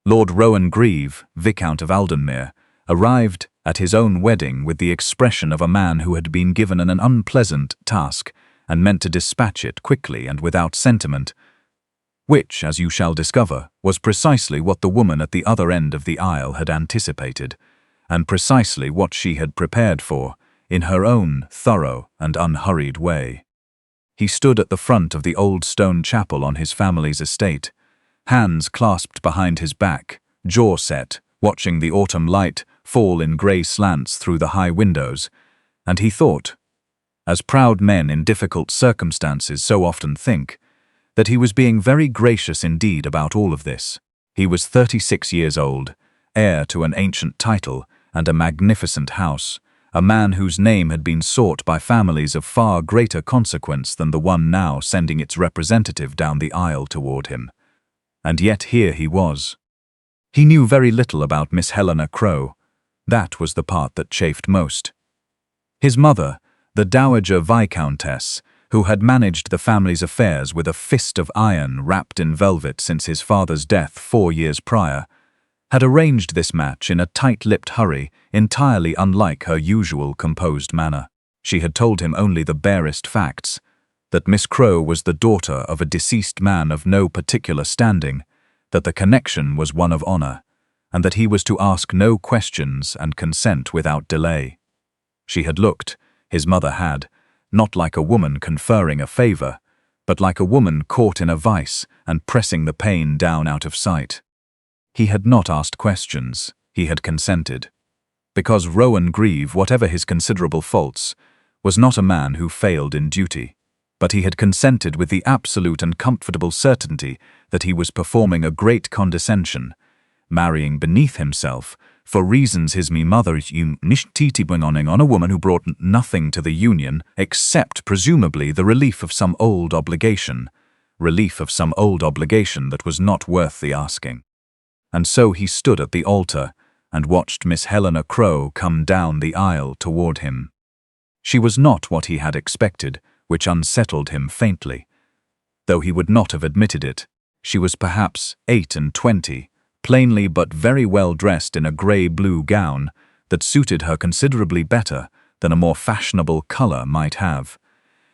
Lord Rowan Greave, Viscount of Aldenmere, arrived at his own wedding with the expression of a man who had been given an unpleasant task and meant to dispatch it quickly and without sentiment, which, as you shall discover, was precisely what the woman at the other end of the aisle had anticipated, and precisely what she had prepared for, in her own thorough and unhurried way. He stood at the front of the old stone chapel on his family's estate, hands clasped behind his back, jaw set, watching the autumn light fall in grey slants through the high windows, and he thought, as proud men in difficult circumstances so often think, that he was being very gracious indeed about all of this. He was 36 years old, heir to an ancient title and a magnificent house, a man whose name had been sought by families of far greater consequence than the one now sending its representative down the aisle toward him. And yet here he was. He knew very little about Miss Helena Crowe. That was the part that chafed most. His mother, the Dowager Viscountess, who had managed the family's affairs with a fist of iron wrapped in velvet since his father's death 4 years prior, had arranged this match in a tight-lipped hurry entirely unlike her usual composed manner. She had told him only the barest facts, that Miss Crowe was the daughter of a deceased man of no particular standing, that the connection was one of honor, and that he was to ask no questions and consent without delay. She had looked, his mother had, not like a woman conferring a favor, but like a woman caught in a vice and pressing the pain down out of sight. He had not asked questions, he had consented. Because Rowan Greave, whatever his considerable faults, was not a man who failed in duty, but he had consented with the absolute and comfortable certainty that he was performing a great condescension, marrying beneath himself, for reasons his mother on a woman who brought nothing to the union except, presumably, the relief of some old obligation that was not worth the asking. And so he stood at the altar and watched Miss Helena Crowe come down the aisle toward him. She was not what he had expected, which unsettled him faintly. Though he would not have admitted it, she was perhaps 28, plainly but very well dressed in a grey-blue gown that suited her considerably better than a more fashionable colour might have,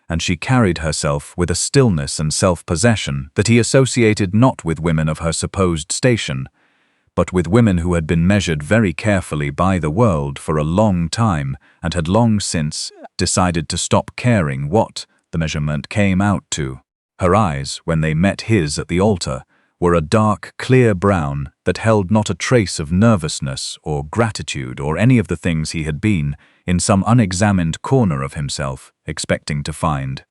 and she carried herself with a stillness and self-possession that he associated not with women of her supposed station, but with women who had been measured very carefully by the world for a long time and had long since decided to stop caring what the measurement came out to. Her eyes, when they met his at the altar, were a dark, clear brown that held not a trace of nervousness or gratitude or any of the things he had been, in some unexamined corner of himself, expecting to find.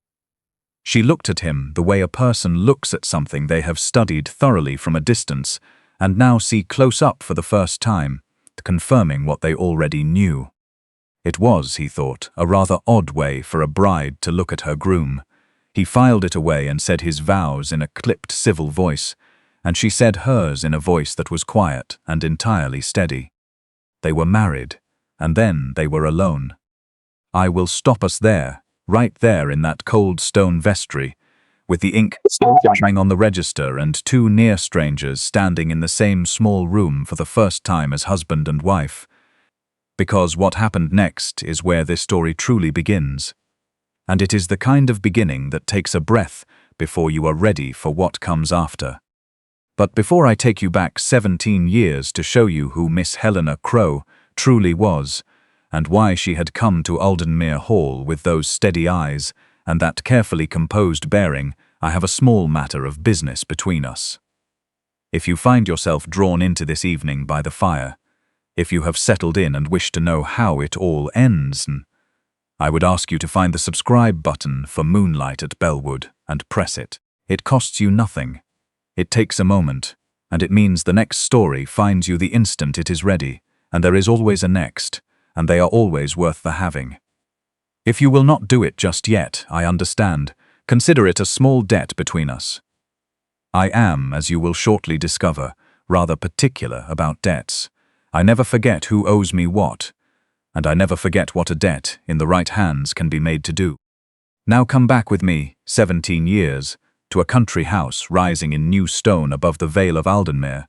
She looked at him the way a person looks at something they have studied thoroughly from a distance and now see close up for the first time, confirming what they already knew. It was, he thought, a rather odd way for a bride to look at her groom. He filed it away and said his vows in a clipped civil voice, and she said hers in a voice that was quiet and entirely steady. They were married, and then they were alone. I will stop us there, right there in that cold stone vestry, with the ink splattering on the register and 2 near strangers standing in the same small room for the first time as husband and wife. Because what happened next is where this story truly begins. And it is the kind of beginning that takes a breath before you are ready for what comes after. But before I take you back 17 years to show you who Miss Helena Crowe truly was, and why she had come to Aldenmere Hall with those steady eyes and that carefully composed bearing, I have a small matter of business between us. If you find yourself drawn into this evening by the fire, if you have settled in and wish to know how it all ends, I would ask you to find the subscribe button for Moonlight at Bellwood and press it. It costs you nothing. It takes a moment, and it means the next story finds you the instant it is ready, and there is always a next, and they are always worth the having. If you will not do it just yet, I understand. Consider it a small debt between us. I am, as you will shortly discover, rather particular about debts. I never forget who owes me what, and I never forget what a debt in the right hands can be made to do. Now come back with me, 17 years, to a country house rising in new stone above the Vale of Aldenmere,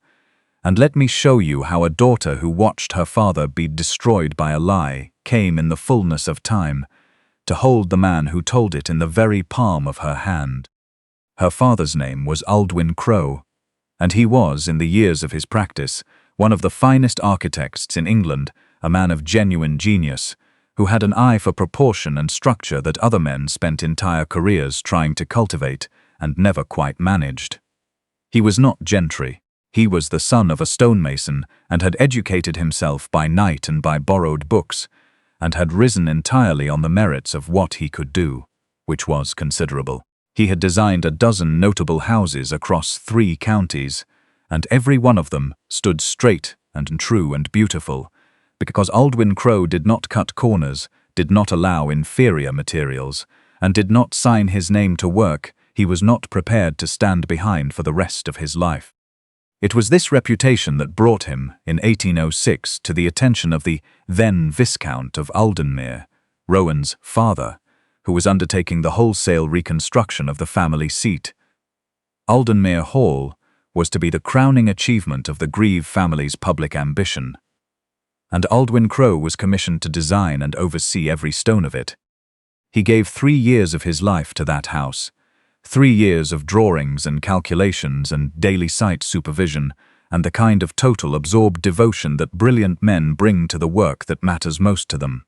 And let me show you how a daughter who watched her father be destroyed by a lie came in the fullness of time to hold the man who told it in the very palm of her hand. Her father's name was Rowan Crowe, and he was, in the years of his practice, one of the finest architects in England, a man of genuine genius, who had an eye for proportion and structure that other men spent entire careers trying to cultivate and never quite managed. He was not gentry. He was the son of a stonemason and had educated himself by night and by borrowed books, and had risen entirely on the merits of what he could do, which was considerable. He had designed a dozen notable houses across 3 counties, and every one of them stood straight and true and beautiful, because Rowan Crowe did not cut corners, did not allow inferior materials, and did not sign his name to work he was not prepared to stand behind for the rest of his life. It was this reputation that brought him, in 1806, to the attention of the then Viscount of Aldenmere, Rowan's father, who was undertaking the wholesale reconstruction of the family seat. Aldenmere Hall was to be the crowning achievement of the Greave family's public ambition, and Rowan Crowe was commissioned to design and oversee every stone of it. He gave 3 years of his life to that house, 3 years of drawings and calculations and daily site supervision, and the kind of total absorbed devotion that brilliant men bring to the work that matters most to them.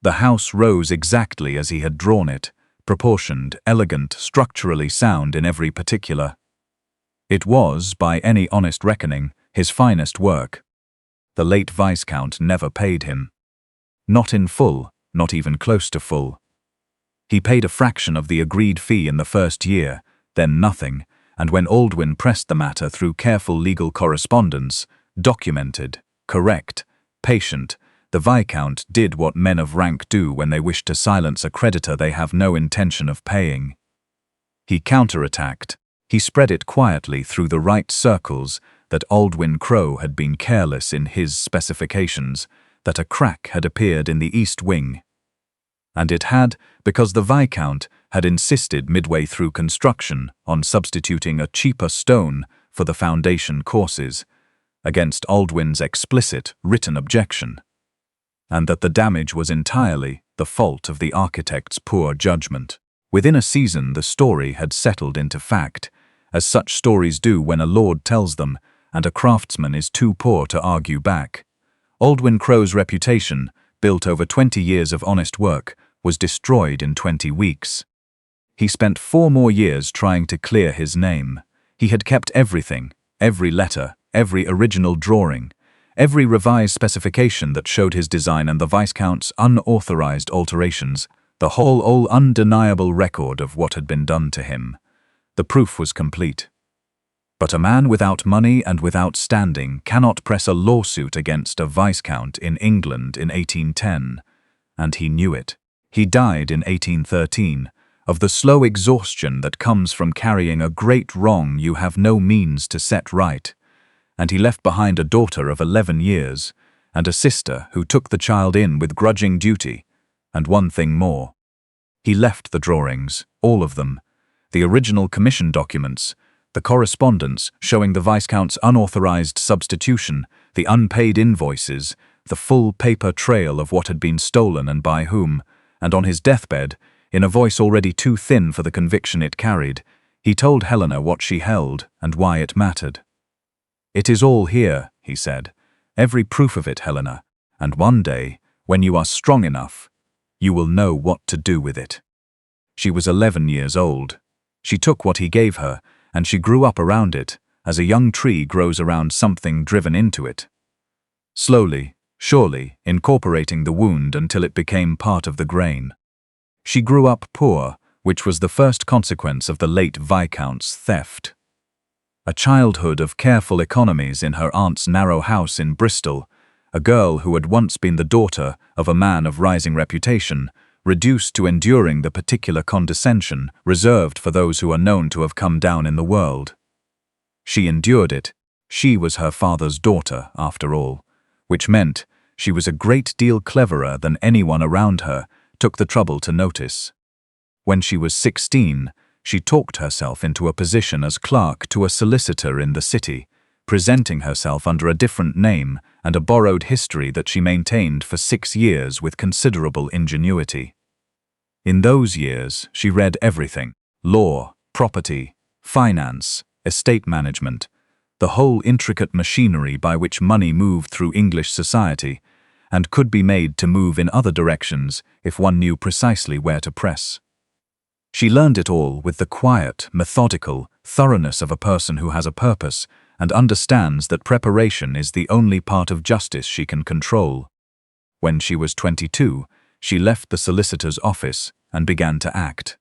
The house rose exactly as he had drawn it, proportioned, elegant, structurally sound in every particular. It was, by any honest reckoning, his finest work. The late Viscount never paid him. Not in full, not even close to full. He paid a fraction of the agreed fee in the first year, then nothing, and when Rowan pressed the matter through careful legal correspondence, documented, correct, patient, the Viscount did what men of rank do when they wish to silence a creditor they have no intention of paying. He counterattacked. He spread it quietly through the right circles that Rowan Crowe had been careless in his specifications, that a crack had appeared in the east wing. And it had, because the Viscount had insisted midway through construction on substituting a cheaper stone for the foundation courses, against Rowan's explicit written objection, and that the damage was entirely the fault of the architect's poor judgment. Within a season the story had settled into fact, as such stories do when a lord tells them, and a craftsman is too poor to argue back. Rowan Crowe's reputation, built over 20 years of honest work, was destroyed in 20 weeks. He spent 4 more years trying to clear his name. He had kept everything, every letter, every original drawing, every revised specification that showed his design and the Viscount's unauthorized alterations, the whole undeniable record of what had been done to him. The proof was complete. But a man without money and without standing cannot press a lawsuit against a Viscount in England in 1810, and he knew it. He died in 1813, of the slow exhaustion that comes from carrying a great wrong you have no means to set right, and he left behind a daughter of 11 years, and a sister who took the child in with grudging duty, and one thing more. He left the drawings, all of them, the original commission documents, the correspondence showing the Viscount's unauthorized substitution, the unpaid invoices, the full paper trail of what had been stolen and by whom, and on his deathbed, in a voice already too thin for the conviction it carried, he told Helena what she held and why it mattered. "It is all here," he said, "every proof of it, Helena, and one day, when you are strong enough, you will know what to do with it." She was 11 years old. She took what he gave her, and she grew up around it, as a young tree grows around something driven into it. Slowly, surely, incorporating the wound until it became part of the grain. She grew up poor, which was the first consequence of the late Viscount's theft. A childhood of careful economies in her aunt's narrow house in Bristol, a girl who had once been the daughter of a man of rising reputation, reduced to enduring the particular condescension reserved for those who are known to have come down in the world. She endured it. She was her father's daughter, after all, which meant she was a great deal cleverer than anyone around her took the trouble to notice. When she was 16, she talked herself into a position as clerk to a solicitor in the city, presenting herself under a different name and a borrowed history that she maintained for 6 years with considerable ingenuity. In those years, she read everything: law, property, finance, estate management, the whole intricate machinery by which money moved through English society, and could be made to move in other directions if one knew precisely where to press. She learned it all with the quiet, methodical thoroughness of a person who has a purpose and understands that preparation is the only part of justice she can control. When she was 22, she left the solicitor's office and began to act.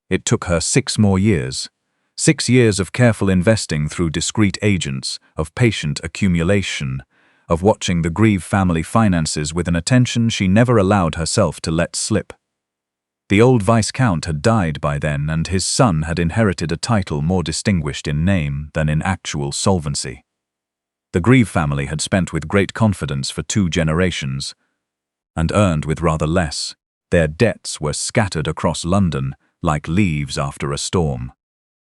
It took her 6 more years. 6 years of careful investing through discreet agents, of patient accumulation, of watching the Greave family finances with an attention she never allowed herself to let slip. The old Viscount had died by then, and his son had inherited a title more distinguished in name than in actual solvency. The Greave family had spent with great confidence for 2 generations, and earned with rather less. Their debts were scattered across London like leaves after a storm.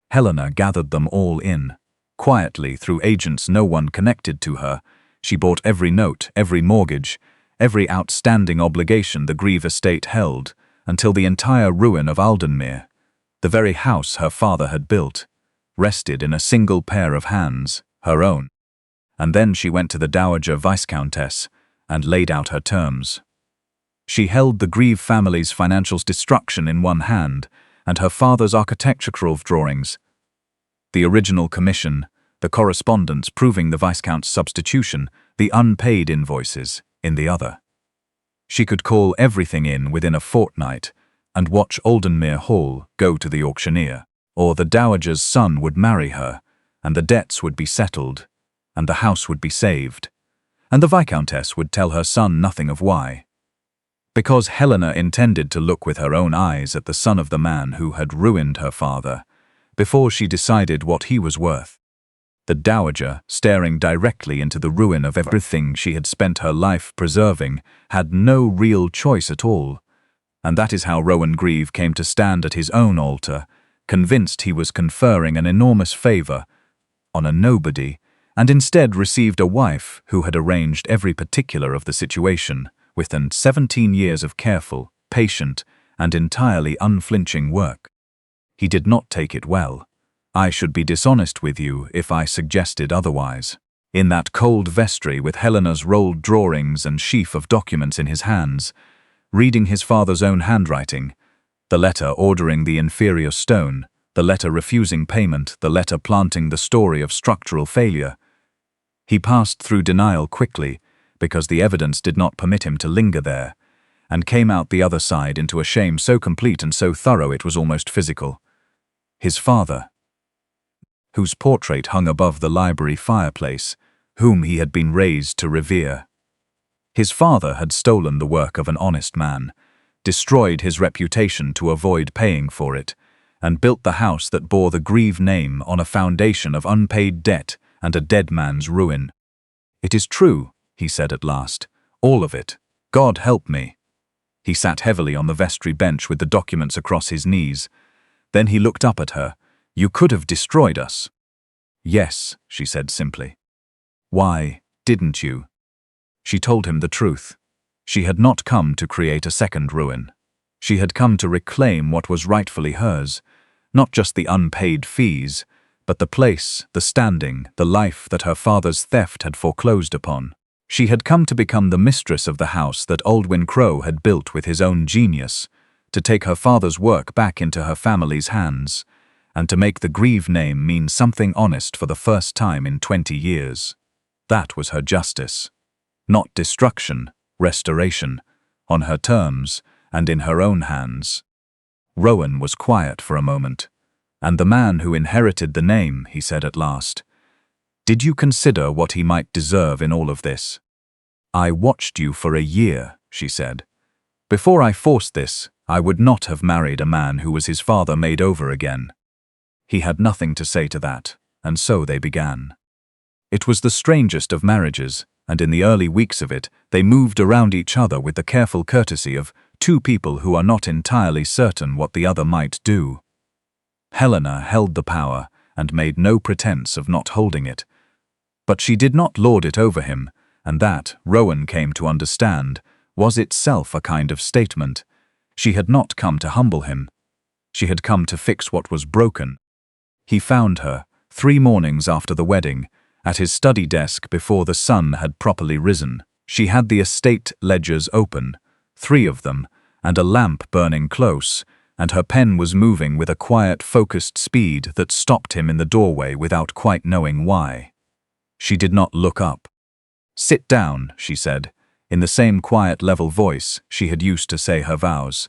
Helena gathered them all in. Quietly, through agents no one connected to her, she bought every note, every mortgage, every outstanding obligation the Greave estate held, until the entire ruin of Aldenmere, the very house her father had built, rested in a single pair of hands, her own. And then she went to the Dowager Viscountess and laid out her terms. She held the Greave family's financial destruction in one hand and her father's architectural drawings, the original commission, the correspondence proving the Viscount's substitution, the unpaid invoices, in the other. She could call everything in within a fortnight and watch Aldenmere Hall go to the auctioneer, or the Dowager's son would marry her, and the debts would be settled, and the house would be saved, and the Viscountess would tell her son nothing of why. Because Helena intended to look with her own eyes at the son of the man who had ruined her father, before she decided what he was worth. The Dowager, staring directly into the ruin of everything she had spent her life preserving, had no real choice at all, and that is how Rowan Greave came to stand at his own altar, convinced he was conferring an enormous favor on a nobody, and instead received a wife who had arranged every particular of the situation, within 17 years of careful, patient, and entirely unflinching work. He did not take it well. I should be dishonest with you if I suggested otherwise. In that cold vestry with Helena's rolled drawings and sheaf of documents in his hands, reading his father's own handwriting, the letter ordering the inferior stone, the letter refusing payment, the letter planting the story of structural failure, he passed through denial quickly because the evidence did not permit him to linger there, and came out the other side into a shame so complete and so thorough it was almost physical. His father, whose portrait hung above the library fireplace, whom he had been raised to revere. His father had stolen the work of an honest man, destroyed his reputation to avoid paying for it, and built the house that bore the Greave name on a foundation of unpaid debt and a dead man's ruin. "It is true," he said at last, "all of it. God help me." He sat heavily on the vestry bench with the documents across his knees. Then he looked up at her. "You could have destroyed us." "Yes," she said simply. "Why didn't you?" She told him the truth. She had not come to create a second ruin. She had come to reclaim what was rightfully hers, not just the unpaid fees, but the place, the standing, the life that her father's theft had foreclosed upon. She had come to become the mistress of the house that Rowan Crowe had built with his own genius, to take her father's work back into her family's hands, and to make the Greave name mean something honest for the first time in 20 years. That was her justice. Not destruction, restoration, on her terms and in her own hands. Rowan was quiet for a moment. "And the man who inherited the name," he said at last, "did you consider what he might deserve in all of this?" "I watched you for a year," she said. "Before I forced this, I would not have married a man who was his father made over again." He had nothing to say to that, and so they began. It was the strangest of marriages, and in the early weeks of it, they moved around each other with the careful courtesy of 2 people who are not entirely certain what the other might do. Helena held the power and made no pretense of not holding it, But she did not lord it over him, and that, Rowan came to understand, was itself a kind of statement. She had not come to humble him. She had come to fix what was broken. He found her, 3 mornings after the wedding, at his study desk before the sun had properly risen. She had the estate ledgers open, 3 of them, and a lamp burning close, and her pen was moving with a quiet, focused speed that stopped him in the doorway without quite knowing why. She did not look up. "Sit down," she said, in the same quiet, level voice she had used to say her vows.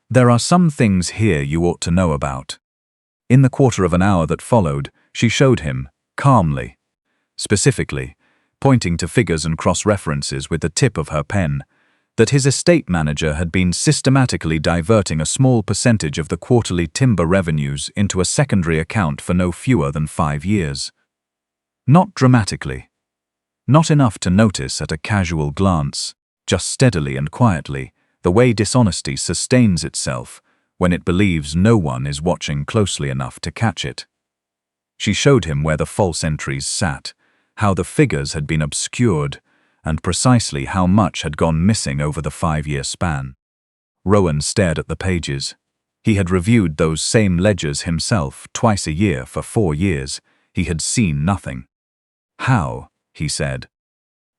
"There are some things here you ought to know about." In the quarter of an hour that followed, she showed him, calmly, specifically, pointing to figures and cross-references with the tip of her pen, that his estate manager had been systematically diverting a small percentage of the quarterly timber revenues into a secondary account for no fewer than 5 years. Not dramatically. Not enough to notice at a casual glance, just steadily and quietly, the way dishonesty sustains itself when it believes no one is watching closely enough to catch it. She showed him where the false entries sat, how the figures had been obscured, and precisely how much had gone missing over the 5-year span. Rowan stared at the pages. He had reviewed those same ledgers himself twice a year for 4 years. He had seen nothing. "How?" he said.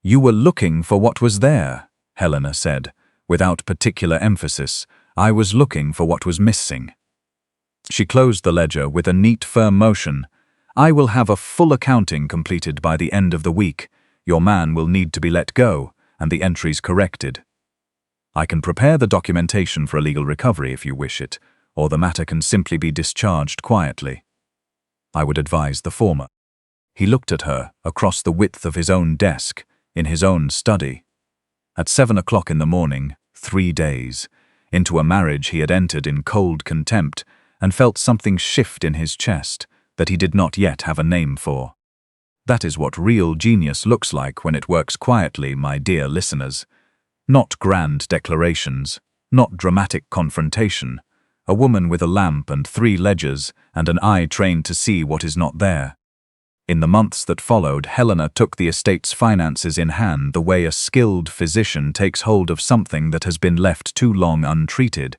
"You were looking for what was there," Helena said, without particular emphasis. "I was looking for what was missing." She closed the ledger with a neat, firm motion. "I will have a full accounting completed by the end of the week. Your man will need to be let go, and the entries corrected. I can prepare the documentation for a legal recovery if you wish it, or the matter can simply be discharged quietly." I would advise the former. He looked at her across the width of his own desk, in his own study. At 7 o'clock in the morning, 3 days, into a marriage he had entered in cold contempt, and felt something shift in his chest that he did not yet have a name for. That is what real genius looks like when it works quietly, my dear listeners. Not grand declarations, not dramatic confrontation. A woman with a lamp and 3 ledgers and an eye trained to see what is not there. In the months that followed, Helena took the estate's finances in hand the way a skilled physician takes hold of something that has been left too long untreated,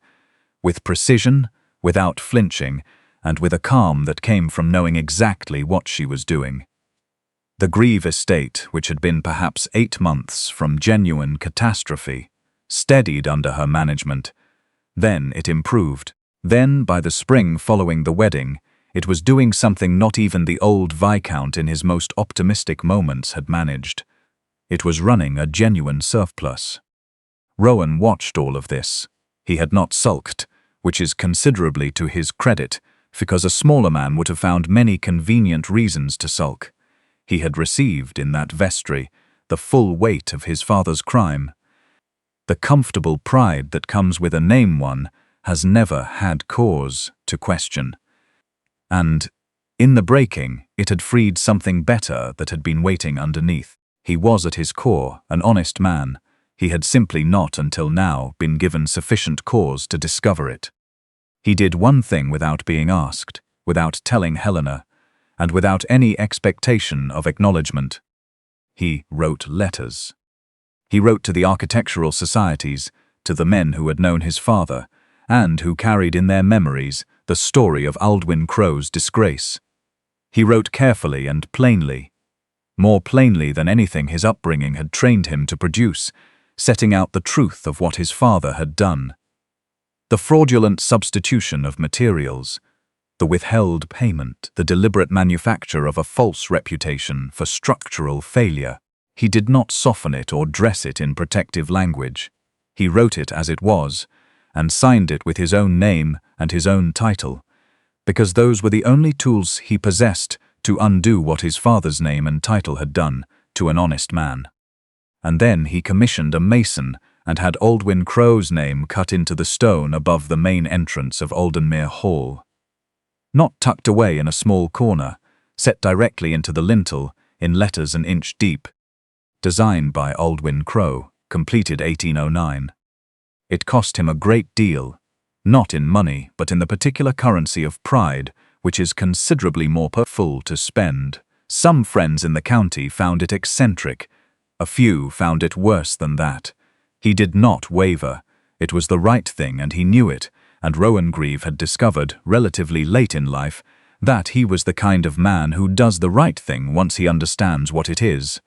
with precision, without flinching, and with a calm that came from knowing exactly what she was doing. The Greave estate, which had been perhaps 8 months from genuine catastrophe, steadied under her management. Then it improved. Then, by the spring following the wedding, it was doing something not even the old Viscount in his most optimistic moments had managed. It was running a genuine surplus. Rowan watched all of this. He had not sulked, which is considerably to his credit, because a smaller man would have found many convenient reasons to sulk. He had received, in that vestry, the full weight of his father's crime. The comfortable pride that comes with a name one has never had cause to question. And, in the breaking, it had freed something better that had been waiting underneath. He was at his core an honest man. He had simply not until now been given sufficient cause to discover it. He did one thing without being asked, without telling Helena, and without any expectation of acknowledgement. He wrote letters. He wrote to the architectural societies, to the men who had known his father, and who carried in their memories the story of Rowan Crowe's disgrace. He wrote carefully and plainly, more plainly than anything his upbringing had trained him to produce, setting out the truth of what his father had done. The fraudulent substitution of materials, the withheld payment, the deliberate manufacture of a false reputation for structural failure. He did not soften it or dress it in protective language. He wrote it as it was, and signed it with his own name and his own title, because those were the only tools he possessed to undo what his father's name and title had done to an honest man. And then he commissioned a mason and had Rowan Crowe's name cut into the stone above the main entrance of Aldenmere Hall. Not tucked away in a small corner, set directly into the lintel in letters an inch deep. Designed by Rowan Crowe, completed 1809. It cost him a great deal, not in money, but in the particular currency of pride, which is considerably more powerful to spend Some friends in the county found it eccentric. A few found it worse than that. He did not waver. It was the right thing, and he knew it, and Rowan Greave had discovered, relatively late in life, that he was the kind of man who does the right thing once he understands what it is,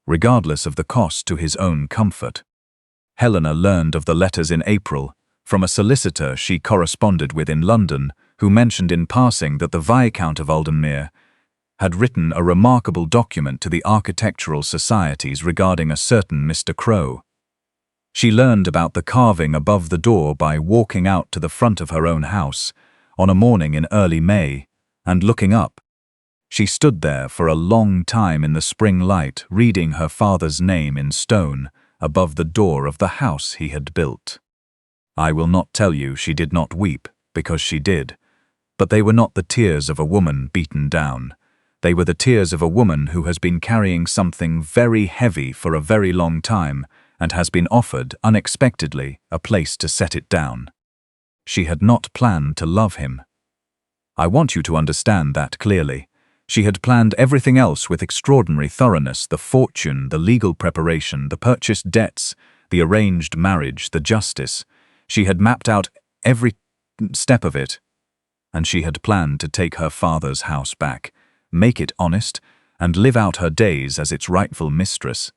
regardless of the cost to his own comfort. Helena learned of the letters in April from a solicitor she corresponded with in London, who mentioned in passing that the Viscount of Aldenmere had written a remarkable document to the architectural societies regarding a certain Mr. Crowe. She learned about the carving above the door by walking out to the front of her own house on a morning in early May and looking up. She stood there for a long time in the spring light, reading her father's name in stone above the door of the house he had built. I will not tell you she did not weep, because she did, but they were not the tears of a woman beaten down. They were the tears of a woman who has been carrying something very heavy for a very long time and has been offered, unexpectedly, a place to set it down. She had not planned to love him. I want you to understand that clearly. She had planned everything else with extraordinary thoroughness: the fortune, the legal preparation, the purchased debts, the arranged marriage, the justice. She had mapped out every step of it, and she had planned to take her father's house back, make it honest, and live out her days as its rightful mistress.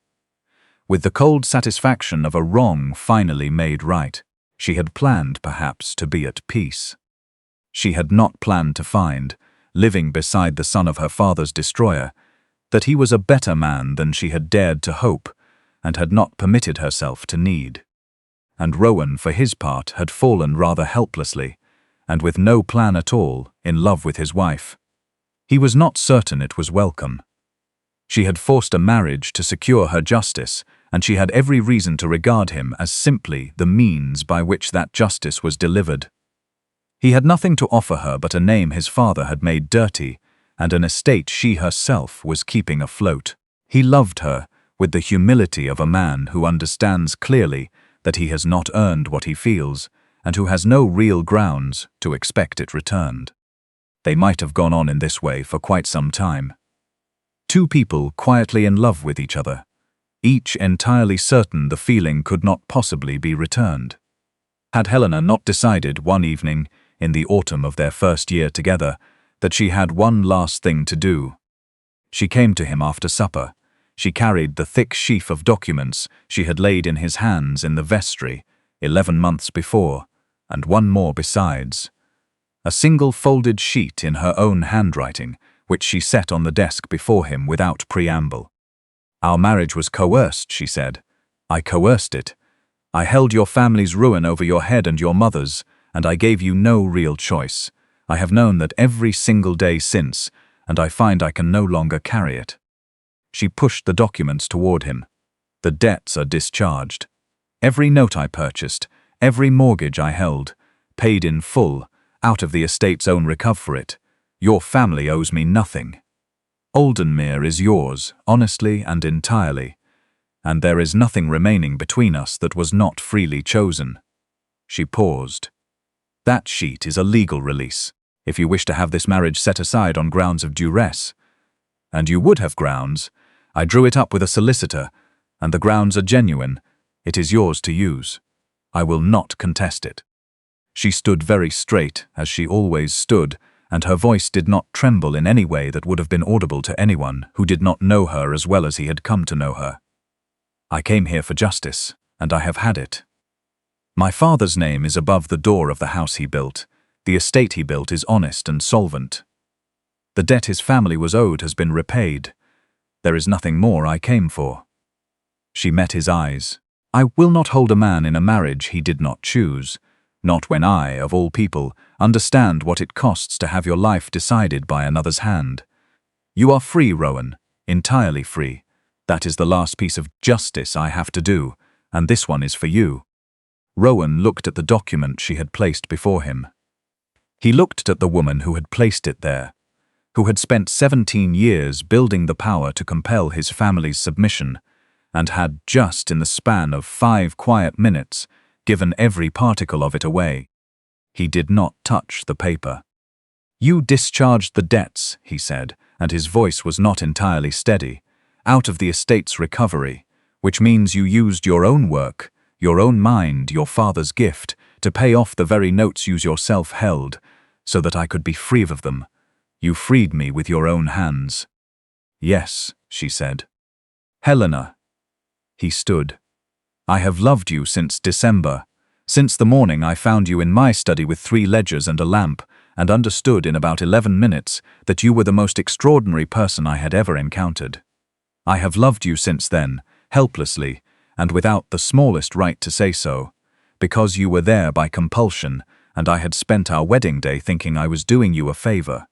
With the cold satisfaction of a wrong finally made right, she had planned, perhaps, to be at peace. She had not planned to find, living beside the son of her father's destroyer, that he was a better man than she had dared to hope, and had not permitted herself to need. And Rowan, for his part, had fallen rather helplessly, and with no plan at all, in love with his wife. He was not certain it was welcome. She had forced a marriage to secure her justice, and she had every reason to regard him as simply the means by which that justice was delivered. He had nothing to offer her but a name his father had made dirty, and an estate she herself was keeping afloat. He loved her with the humility of a man who understands clearly that he has not earned what he feels, and who has no real grounds to expect it returned. They might have gone on in this way for quite some time. Two people quietly in love with each other, each entirely certain the feeling could not possibly be returned. Had Helena not decided one evening, in the autumn of their first year together, that she had one last thing to do? She came to him after supper. She carried the thick sheaf of documents she had laid in his hands in the vestry 11 months before, and one more besides. A single folded sheet in her own handwriting, which she set on the desk before him without preamble. Our marriage was coerced, she said. I coerced it. I held your family's ruin over your head and your mother's, and I gave you no real choice. I have known that every single day since, and I find I can no longer carry it. She pushed the documents toward him. The debts are discharged. Every note I purchased, every mortgage I held, paid in full, out of the estate's own recovery. Your family owes me nothing. Aldenmere is yours, honestly and entirely, and there is nothing remaining between us that was not freely chosen. She paused. That sheet is a legal release, if you wish to have this marriage set aside on grounds of duress. And you would have grounds. I drew it up with a solicitor, and the grounds are genuine. It is yours to use. I will not contest it. She stood very straight, as she always stood, and her voice did not tremble in any way that would have been audible to anyone who did not know her as well as he had come to know her. I came here for justice, and I have had it. My father's name is above the door of the house he built. The estate he built is honest and solvent. The debt his family was owed has been repaid. There is nothing more I came for. She met his eyes. I will not hold a man in a marriage he did not choose, not when I, of all people, understand what it costs to have your life decided by another's hand. You are free, Rowan, entirely free. That is the last piece of justice I have to do, and this one is for you. Rowan looked at the document she had placed before him. He looked at the woman who had placed it there, who had spent 17 years building the power to compel his family's submission, and had just in the span of 5 quiet minutes given every particle of it away. He did not touch the paper. You discharged the debts, he said, and his voice was not entirely steady. "Out of the estate's recovery, which means you used your own work, your own mind, your father's gift, to pay off the very notes you yourself held, so that I could be free of them. You freed me with your own hands." "Yes," she said. "Helena." He stood. "I have loved you since December. Since the morning I found you in my study with 3 ledgers and a lamp, and understood in about 11 minutes that you were the most extraordinary person I had ever encountered. I have loved you since then, helplessly, and without the smallest right to say so, because you were there by compulsion, and I had spent our wedding day thinking I was doing you a favor.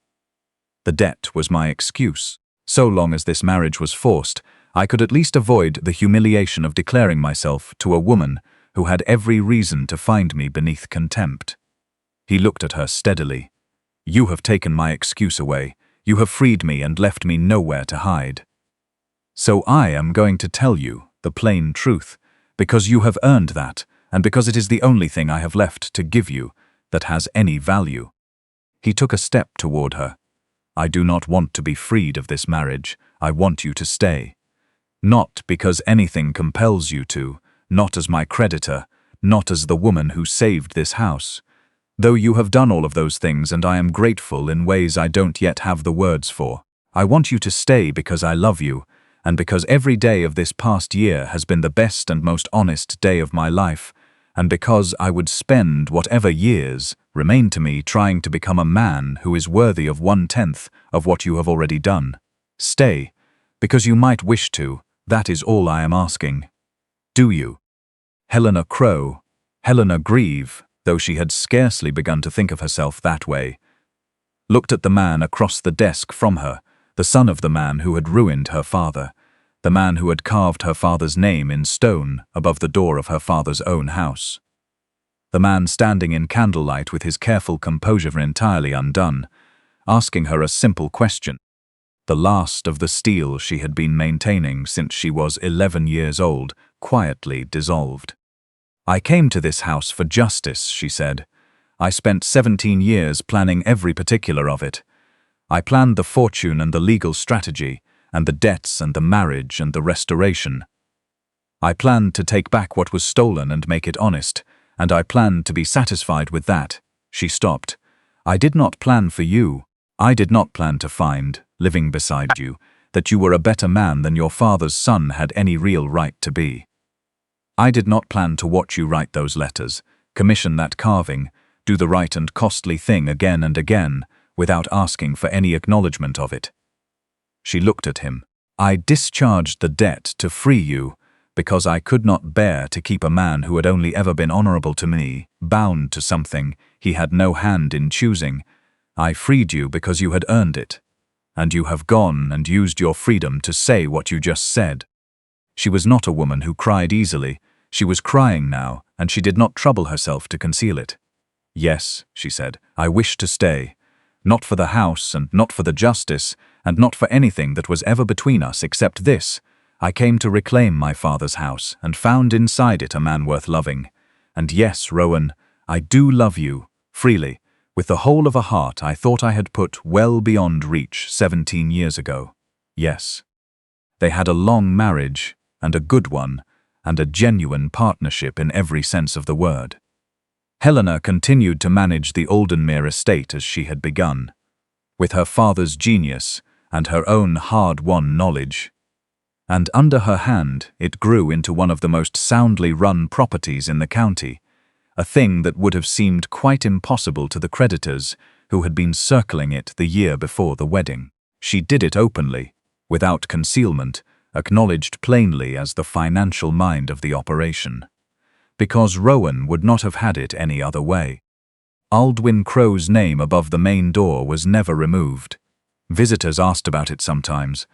The debt was my excuse. So long as this marriage was forced, I could at least avoid the humiliation of declaring myself to a woman who had every reason to find me beneath contempt." He looked at her steadily. "You have taken my excuse away. You have freed me and left me nowhere to hide. So I am going to tell you the plain truth, because you have earned that, and because it is the only thing I have left to give you that has any value." He took a step toward her. "I do not want to be freed of this marriage. I want you to stay. Not because anything compels you to, not as my creditor, not as the woman who saved this house. Though you have done all of those things, and I am grateful in ways I don't yet have the words for. I want you to stay because I love you, and because every day of this past year has been the best and most honest day of my life, and because I would spend whatever years remain to me trying to become a man who is worthy of 1/10 of what you have already done. Stay, because you might wish to. That is all I am asking. Do you?" Helena Crowe, Helena Greave, though she had scarcely begun to think of herself that way, looked at the man across the desk from her, the son of the man who had ruined her father, the man who had carved her father's name in stone above the door of her father's own house. The man standing in candlelight with his careful composure entirely undone, asking her a simple question, the last of the steel she had been maintaining since she was 11 years old, quietly dissolved. "I came to this house for justice," she said. "I spent 17 years planning every particular of it. I planned the fortune and the legal strategy, and the debts and the marriage and the restoration. I planned to take back what was stolen and make it honest, and I planned to be satisfied with that." She stopped. "I did not plan for you. I did not plan to find, living beside you, that you were a better man than your father's son had any real right to be. I did not plan to watch you write those letters, commission that carving, do the right and costly thing again and again, without asking for any acknowledgement of it." She looked at him. "I discharged the debt to free you, because I could not bear to keep a man who had only ever been honorable to me, bound to something he had no hand in choosing. I freed you because you had earned it, and you have gone and used your freedom to say what you just said." She was not a woman who cried easily. She was crying now, and she did not trouble herself to conceal it. "Yes," she said, "I wish to stay. Not for the house, and not for the justice, and not for anything that was ever between us except this. I came to reclaim my father's house, and found inside it a man worth loving. And yes, Rowan, I do love you, freely, with the whole of a heart I thought I had put well beyond reach 17 years ago. Yes." They had a long marriage, and a good one, and a genuine partnership in every sense of the word. Helena continued to manage the Aldenmere estate as she had begun, with her father's genius and her own hard-won knowledge. And under her hand it grew into one of the most soundly run properties in the county, a thing that would have seemed quite impossible to the creditors who had been circling it the year before the wedding. She did it openly, without concealment, acknowledged plainly as the financial mind of the operation, because Rowan would not have had it any other way. Aldwyn Crowe's name above the main door was never removed. Visitors asked about it sometimes,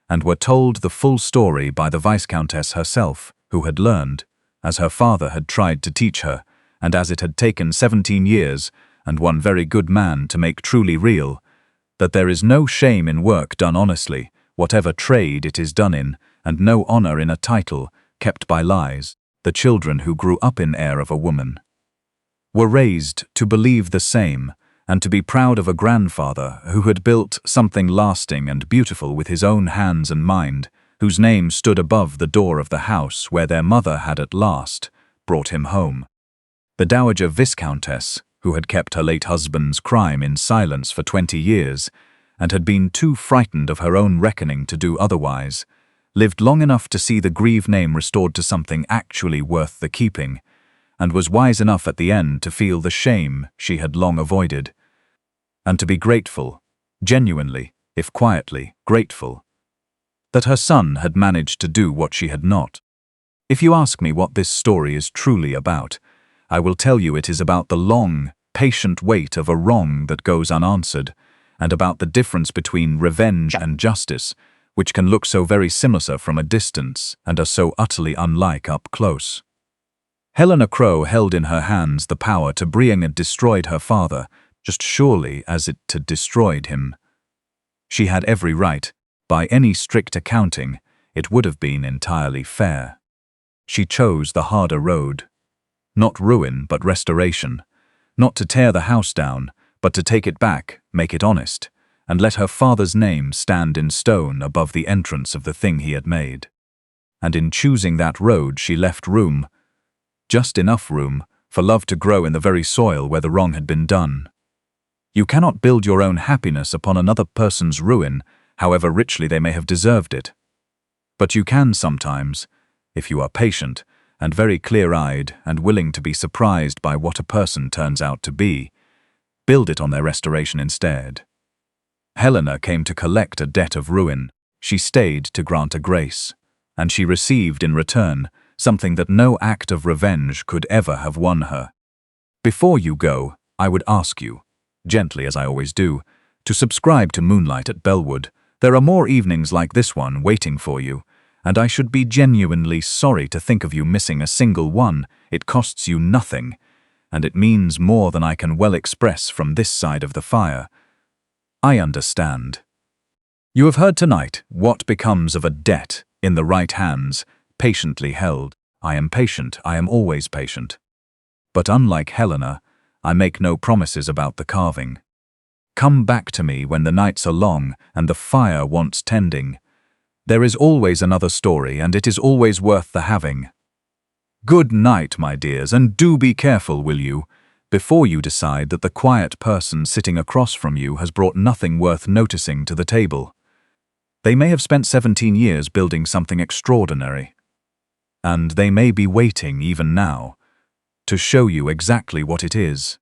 and were told the full story by the Viscountess herself, who had learned, as her father had tried to teach her, and as it had taken 17 years and one very good man to make truly real, that there is no shame in work done honestly, whatever trade it is done in, and no honor in a title kept by lies. The children who grew up in heir of a woman were raised to believe the same, and to be proud of a grandfather who had built something lasting and beautiful with his own hands and mind, whose name stood above the door of the house where their mother had at last brought him home. The Dowager Viscountess, who had kept her late husband's crime in silence for 20 years, and had been too frightened of her own reckoning to do otherwise, lived long enough to see the Greave name restored to something actually worth the keeping, and was wise enough at the end to feel the shame she had long avoided, and to be grateful, genuinely, if quietly, grateful, that her son had managed to do what she had not. If you ask me what this story is truly about, I will tell you it is about the long, patient wait of a wrong that goes unanswered, and about the difference between revenge and justice, which can look so very similar from a distance and are so utterly unlike up close. Helena Crowe held in her hands the power to bring and destroyed her father, just surely as it had destroyed him. She had every right. By any strict accounting, it would have been entirely fair. She chose the harder road. Not ruin, but restoration. Not to tear the house down, but to take it back, make it honest, and let her father's name stand in stone above the entrance of the thing he had made. And in choosing that road she left room, just enough room, for love to grow in the very soil where the wrong had been done. You cannot build your own happiness upon another person's ruin, however richly they may have deserved it. But you can sometimes, if you are patient, and very clear-eyed and willing to be surprised by what a person turns out to be, build it on their restoration instead. Helena came to collect a debt of ruin. She stayed to grant a grace, and she received in return something that no act of revenge could ever have won her. Before you go, I would ask you, gently as I always do, to subscribe to Moonlight at Bellwood. There are more evenings like this one waiting for you, and I should be genuinely sorry to think of you missing a single one. It costs you nothing, and it means more than I can well express from this side of the fire. I understand. You have heard tonight what becomes of a debt in the right hands, patiently held. I am patient, I am always patient. But unlike Helena, I make no promises about the carving. Come back to me when the nights are long and the fire wants tending. There is always another story, and it is always worth the having. Good night, my dears, and do be careful, will you, before you decide that the quiet person sitting across from you has brought nothing worth noticing to the table. They may have spent 17 years building something extraordinary, and they may be waiting even now to show you exactly what it is.